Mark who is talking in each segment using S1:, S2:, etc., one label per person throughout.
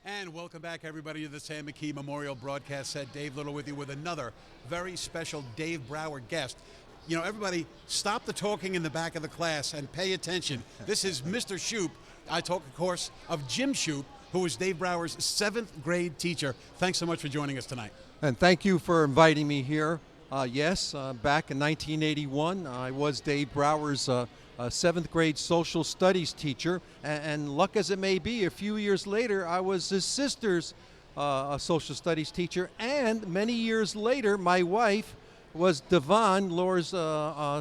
S1: And welcome back, everybody, to the Sam McKee Memorial Broadcast Set. Dave Little with you with another very special Dave Brower guest. You know, everybody, stop the talking in the back of the class and pay attention. This is Mr. Shoop. I talk, of course, of Jim Shoop, who is Dave Brower's 7th grade teacher. Thanks so much for joining us tonight.
S2: And thank you for inviting me here. Back in 1981, I was Dave Brower's 7th grade social studies teacher, and luck as it may be, a few years later I was his sister's social studies teacher, and many years later my wife was Devon, Laura's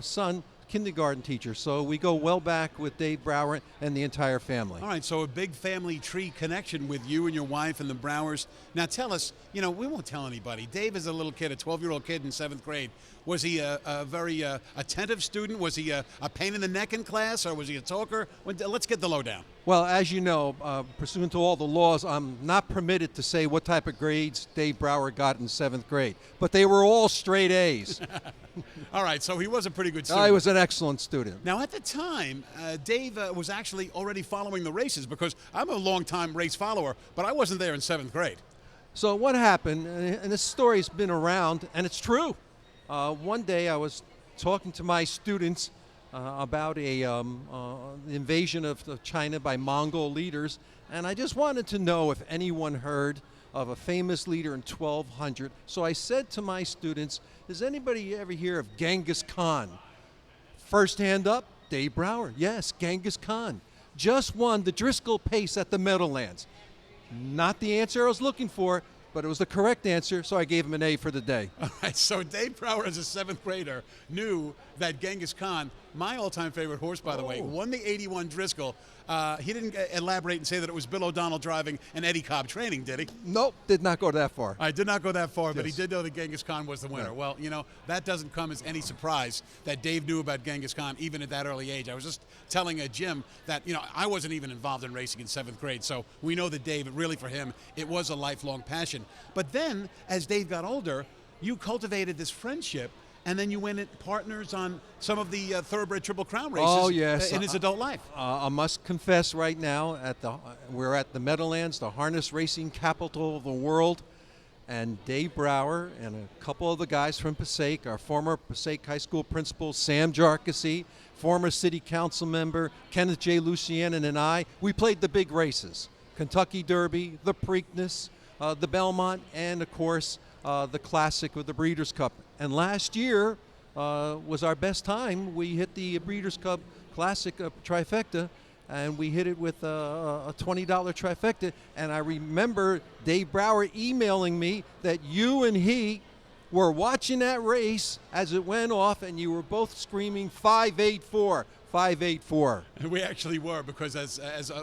S2: son, kindergarten teacher. So we go well back with Dave Brower and the entire family.
S1: All right, so a big family tree connection with you and your wife and the Browers. Now tell us, you know, we won't tell anybody. Dave is a little kid, a 12-year-old kid in 7th grade. Was he a very attentive student? Was he a pain in the neck in class, or was he a talker? Let's get the lowdown.
S2: Well, as you know, pursuant to all the laws, I'm not permitted to say what type of grades Dave Brower got in 7th grade, but they were all straight A's.
S1: All right, so he was a pretty good student.
S2: I was an excellent student.
S1: Now, at the time, Dave was actually already following the races, because I'm a long-time race follower, but I wasn't there in 7th grade.
S2: So what happened, and this story's been around, and it's true. One day I was talking to my students about the invasion of China by Mongol leaders, and I just wanted to know if anyone heard of a famous leader in 1200. So I said to my students, does anybody ever hear of Genghis Khan? First hand up, Dave Brower. Yes, Genghis Khan. Just won the Driscoll Pace at the Meadowlands. Not the answer I was looking for, but it was the correct answer, so I gave him an A for the day.
S1: All right, so Dave Brower, as a 7th grader, knew that Genghis Khan, my all-time favorite horse, by the way, won the 81 Driscoll. He didn't elaborate and say that it was Bill O'Donnell driving and Eddie Cobb training, did he?
S2: Nope, did not go that far.
S1: I did not go that far, but he
S2: Yes.
S1: did know that Genghis Khan was the winner.
S2: Yeah.
S1: Well, you know, that doesn't come as any surprise that Dave knew about Genghis Khan, even at that early age. I was just telling Jim that, you know, I wasn't even involved in racing in 7th grade, so we know that Dave, really for him, it was a lifelong passion. But then, as Dave got older, you cultivated this friendship, and then you went at partners on some of the Thoroughbred Triple Crown races.
S2: Oh, yes.
S1: In his adult life.
S2: I must confess right now, we're at the Meadowlands, the harness racing capital of the world, and Dave Brower and a couple of the guys from Passaic, our former Passaic High School principal, Sam Jarkissi, former city council member, Kenneth J. Lucianen, and I, we played the big races. Kentucky Derby, the Preakness, the Belmont, and of course, the Classic with the Breeders' Cup. And last year was our best time. We hit the Breeders' Cup Classic trifecta, and we hit it with a $20 trifecta. And I remember Dave Brower emailing me that you and he were watching that race as it went off, and you were both screaming 584. 584.
S1: And we actually were, because as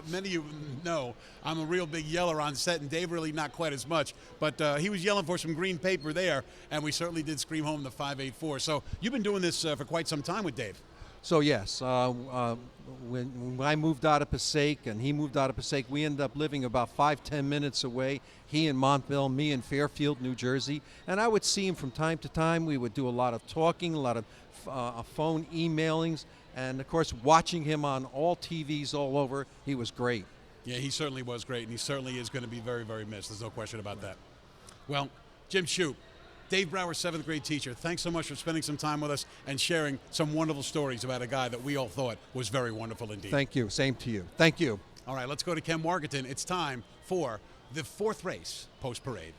S1: many of you know, I'm a real big yeller on set, and Dave really not quite as much. But he was yelling for some green paper there, and we certainly did scream home the 584. So you've been doing this for quite some time with Dave.
S2: So yes, when I moved out of Passaic and he moved out of Passaic, we ended up living about 5-10 minutes away. He in Montville, me in Fairfield, New Jersey. And I would see him from time to time. We would do a lot of talking, a lot of phone emailings, and of course watching him on all TVs all over. He was great.
S1: Yeah, he certainly was great, and he certainly is going to be very, very missed. There's no question about that. Well, Jim Shoop, Dave Brower, 7th grade teacher, thanks so much for spending some time with us and sharing some wonderful stories about a guy that we all thought was very wonderful indeed.
S2: Thank you. Same to you. Thank you.
S1: All right, let's go to Ken Warkentin. It's time for the 4th race post-parade.